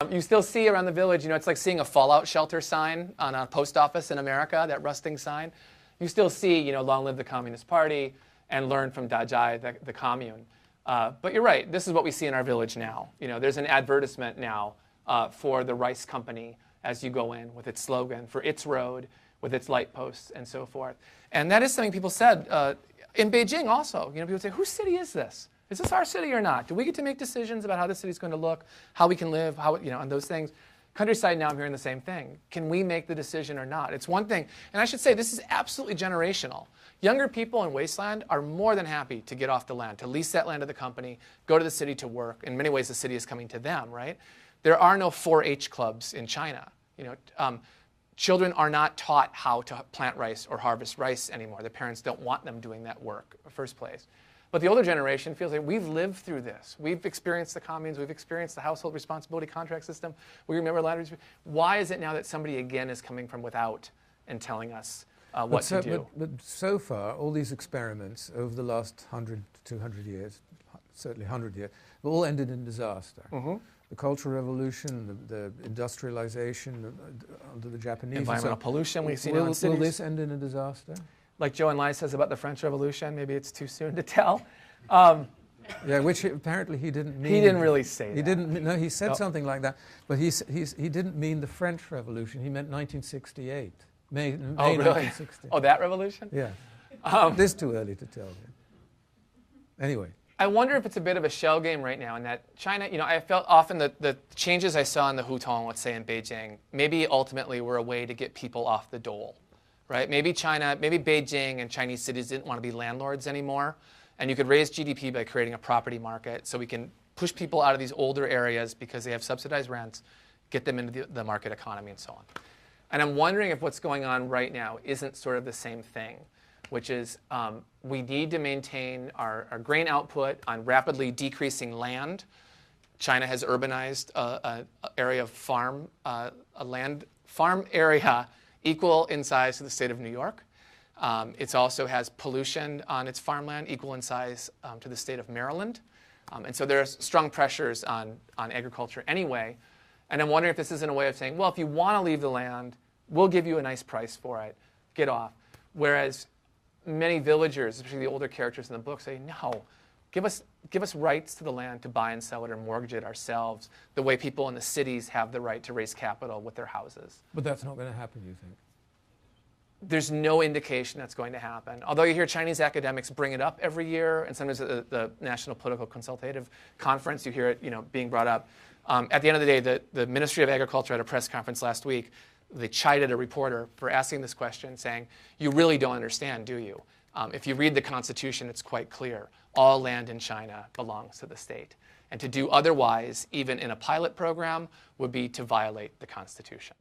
You still see around the village, it's like seeing a fallout shelter sign on a post office in America, that rusting sign. You still see, long live the Communist Party and learn from Dajai, the commune. But you're right, this is what we see in our village now. There's an advertisement now for the rice company as you go in with its slogan, for its road, with its light posts and so forth. And that is something people said in Beijing also. People say, whose city is this? Is this our city or not? Do we get to make decisions about how the city's going to look, how we can live, and those things? Countryside now, I'm hearing the same thing. Can we make the decision or not? It's one thing, and I should say this is absolutely generational. Younger people in Wasteland are more than happy to get off the land, to lease that land to the company, go to the city to work. In many ways, the city is coming to them, right? There are no 4-H clubs in China. Children are not taught how to plant rice or harvest rice anymore. The parents don't want them doing that work in the first place. But the older generation feels like we've lived through this. We've experienced the communes. We've experienced the household responsibility contract system. We remember ladders. Why is it now that somebody again is coming from without and telling us what to do? But so far, all these experiments over the last 100 to 200 years, certainly 100 years, have all ended in disaster. Mm-hmm. The Cultural Revolution, the industrialization under the Japanese. Environmental pollution we've seen in cities. Will this end in a disaster? Like Joe and Lai says about the French Revolution, maybe it's too soon to tell. Yeah, which apparently he didn't mean. He didn't really say he that. Didn't. No, he said something like that, but he didn't mean the French Revolution. He meant 1968. May really? 1960. Oh, that revolution? Yeah. This is too early to tell you. Anyway. I wonder if it's a bit of a shell game right now in that China, I felt often that the changes I saw in the Hutong, let's say in Beijing, maybe ultimately were a way to get people off the dole, right? Maybe Beijing and Chinese cities didn't want to be landlords anymore, and you could raise GDP by creating a property market so we can push people out of these older areas because they have subsidized rents, get them into the market economy and so on. And I'm wondering if what's going on right now isn't sort of the same thing, which is we need to maintain our grain output on rapidly decreasing land. China has urbanized an area of farm area equal in size to the state of New York. It also has pollution on its farmland equal in size to the state of Maryland. And so there are strong pressures on agriculture anyway. And I'm wondering if this isn't a way of saying, well, if you want to leave the land, we'll give you a nice price for it. Get off. Whereas many villagers, especially the older characters in the book, say, no, give us rights to the land to buy and sell it or mortgage it ourselves, the way people in the cities have the right to raise capital with their houses. But that's not going to happen, you think? There's no indication that's going to happen. Although you hear Chinese academics bring it up every year, and sometimes at the National Political Consultative Conference, you hear it being brought up. At the end of the day, the Ministry of Agriculture at a press conference last week, they chided a reporter for asking this question, saying, you really don't understand, do you? If you read the Constitution, it's quite clear. All land in China belongs to the state. And to do otherwise, even in a pilot program, would be to violate the Constitution.